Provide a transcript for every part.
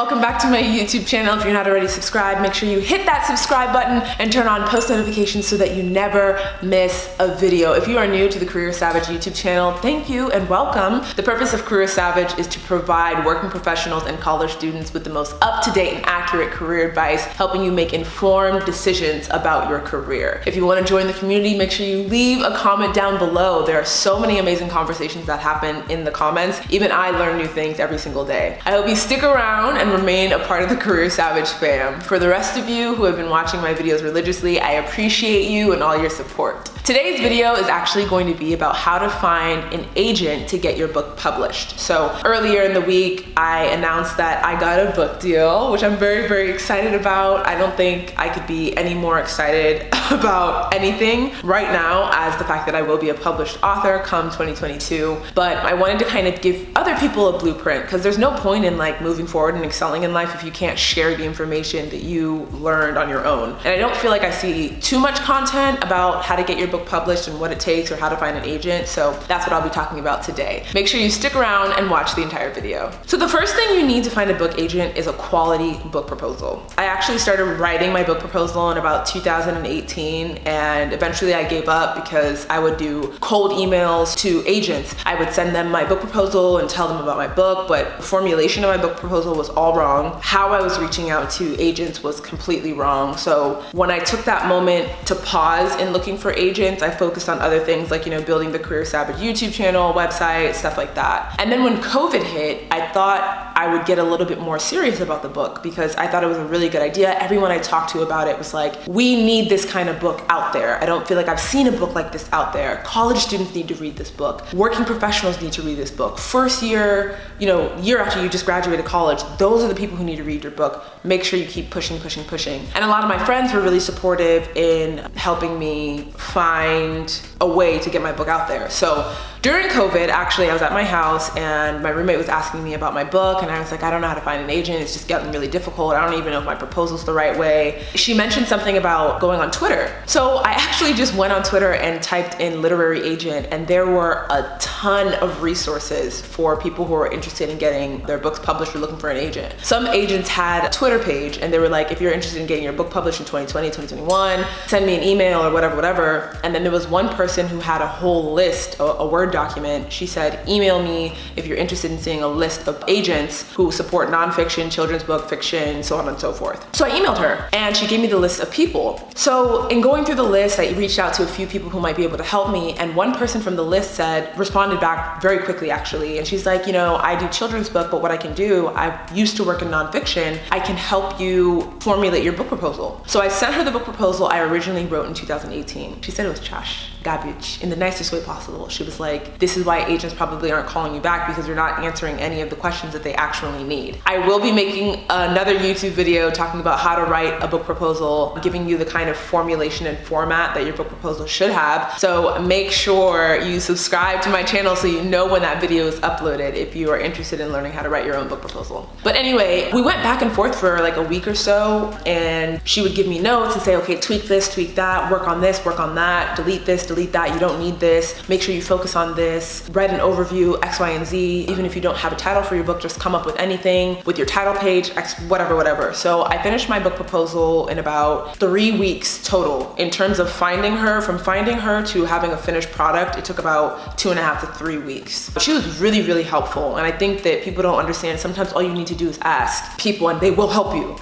welcome back to my YouTube channel. If you're not already subscribed, make sure you hit that subscribe button and turn on post notifications so that you never miss a video. If you are new to the Kyyah Savage YouTube channel, thank you and welcome. The purpose of Kyyah Savage is to provide working professionals and college students with the most up-to-date and accurate career advice, helping you make informed decisions about your career. If you want to join the community, make sure you leave a comment down below. There are so many amazing conversations that happen in the comments. Even I learn new things every single day. I hope you stick around and remain a part of the Kyyah Savage fam. For the rest of you who have been watching my videos religiously, I appreciate you and all your support. Today's video is actually going to be about how to find an agent to get your book published. So earlier in the week, I announced that I got a book deal, which I'm very, very excited about. I don't think I could be any more excited about anything right now as the fact that I will be a published author come 2022. But I wanted to kind of give other people a blueprint, because there's no point in like moving forward and excelling in life if you can't share the information that you learned on your own. And I don't feel like I see too much content about how to get your book published and what it takes or how to find an agent. So that's what I'll be talking about today. Make sure you stick around and watch the entire video. So the first thing you need to find a book agent is a quality book proposal. I actually started writing my book proposal in about 2018, and eventually I gave up because I would do cold emails to agents. I would send them my book proposal and tell them about my book, but the formulation of my book proposal was all wrong. How I was reaching out to agents was completely wrong. So when I took that moment to pause in looking for agents, I focused on other things like, building the Kyyah Savage YouTube channel, website, stuff like that. And then when COVID hit, I thought I would get a little bit more serious about the book because I thought it was a really good idea. Everyone I talked to about it was like, we need this kind of book out there. I don't feel like I've seen a book like this out there. College students need to read this book. Working professionals need to read this book. First year, year after you just graduated college, those are the people who need to read your book. Make sure you keep pushing. And a lot of my friends were really supportive in helping me find a way to get my book out there. So during COVID, actually, I was at my house and my roommate was asking me about my book, and I was like, I don't know how to find an agent. It's just getting really difficult. I don't even know if my proposal's the right way. She mentioned something about going on Twitter. So I actually just went on Twitter and typed in literary agent, and there were a ton of resources for people who are interested in getting their books published or looking for an agent. Some agents had a Twitter page and they were like, if you're interested in getting your book published in 2020, 2021, send me an email or whatever. And then there was one person who had a whole list, a Word document. She said, email me if you're interested in seeing a list of agents who support nonfiction, children's book, fiction, so on and so forth. So I emailed her and she gave me the list of people. So in going through the list, I reached out to a few people who might be able to help me. And one person from the list responded back very quickly actually. And she's like, I do children's book, but what I can do, I used to work in nonfiction. I can help you formulate your book proposal. So I sent her the book proposal I originally wrote in 2018. She said it was trash, garbage, in the nicest way possible. She was like, this is why agents probably aren't calling you back, because you're not answering any of the questions that they actually need. I will be making another YouTube video talking about how to write a book proposal, giving you the kind of formulation and format that your book proposal should have. So make sure you subscribe to my channel so you know when that video is uploaded if you are interested in learning how to write your own book proposal. But anyway, we went back and forth for like a week or so, and she would give me notes and say, okay, tweak this, tweak that, work on this, work on that, delete this, delete that, you don't need this, make sure you focus on this, write an overview, X, Y, and Z. Even if you don't have a title for your book, just come up with anything with your title page, X, whatever. So I finished my book proposal in about 3 weeks total. In terms of finding her, from finding her to having a finished product, it took about 2.5 to 3 weeks. But she was really, really helpful. And I think that people don't understand, sometimes all you need to do is ask people and they will help you,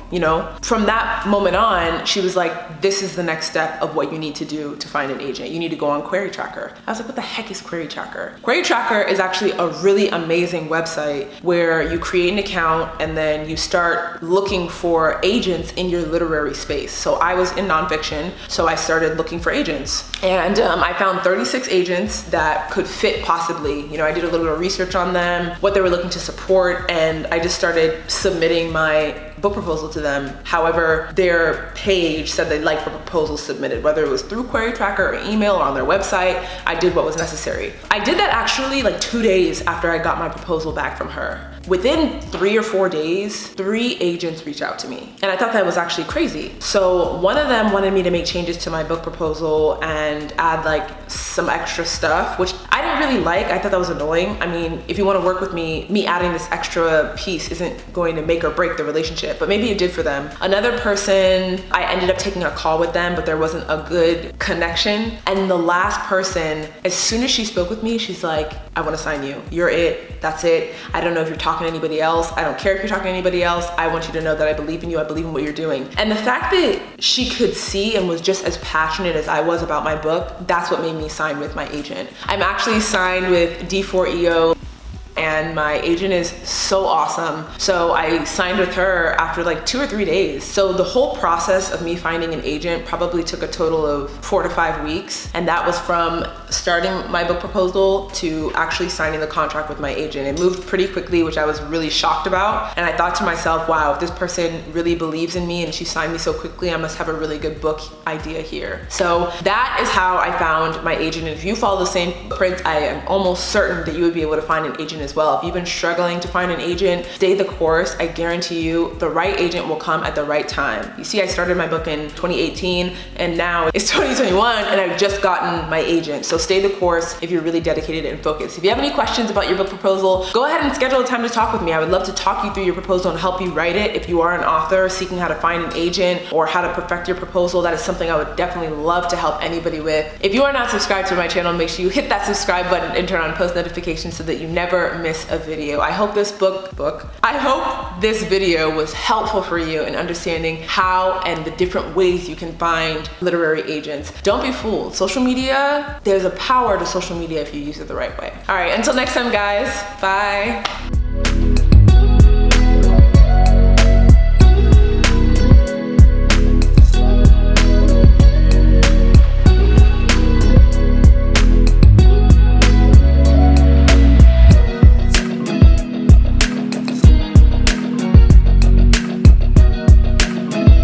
From that moment on, she was like, this is the next step of what you need to do to find an agent. You need to go on Query Tracker. I was like, what the heck is Query Tracker? Query Tracker is actually a really amazing website where you create an account and then you start looking for agents in your literary space. So I was in nonfiction, so I started looking for agents. And I found 36 agents that could fit possibly. I did a little bit of research on them, what they were looking to support, and I just started submitting my book proposal to them. However, their page said they'd like the proposal submitted, whether it was through Query Tracker or email or on their website. I did what was necessary. I did that actually like 2 days after I got my proposal back from her. Within 3 or 4 days, 3 agents reached out to me. And I thought that was actually crazy. So one of them wanted me to make changes to my book proposal and add like some extra stuff, which I didn't really like. I thought that was annoying. I mean, if you want to work with me adding this extra piece isn't going to make or break the relationship, but maybe it did for them. Another person, I ended up taking a call with them, but there wasn't a good connection. And the last person, as soon as she spoke with me, she's like, I want to sign you. You're it. That's it. I don't know if you're talking to anybody else. I don't care if you're talking to anybody else. I want you to know that I believe in you. I believe in what you're doing. And the fact that she could see and was just as passionate as I was about my book, that's what made me sign with my agent. I'm actually signed with D4EO. And my agent is so awesome. So I signed with her after like 2 or 3 days. So the whole process of me finding an agent probably took a total of 4 to 5 weeks. And that was from starting my book proposal to actually signing the contract with my agent. It moved pretty quickly, which I was really shocked about. And I thought to myself, wow, if this person really believes in me and she signed me so quickly, I must have a really good book idea here. So that is how I found my agent. And if you follow the same prints, I am almost certain that you would be able to find an agent as well. If you've been struggling to find an agent, stay the course. I guarantee you the right agent will come at the right time. You see, I started my book in 2018 and now it's 2021 and I've just gotten my agent. So stay the course if you're really dedicated and focused. If you have any questions about your book proposal, go ahead and schedule a time to talk with me. I would love to talk you through your proposal and help you write it. If you are an author seeking how to find an agent or how to perfect your proposal, that is something I would definitely love to help anybody with. If you are not subscribed to my channel, make sure you hit that subscribe button and turn on post notifications so that you never miss a video. I hope this video was helpful for you in understanding how and the different ways you can find literary agents. Don't be fooled. Social media, there's a power to social media if you use it the right way. All right, until next time, guys. Bye.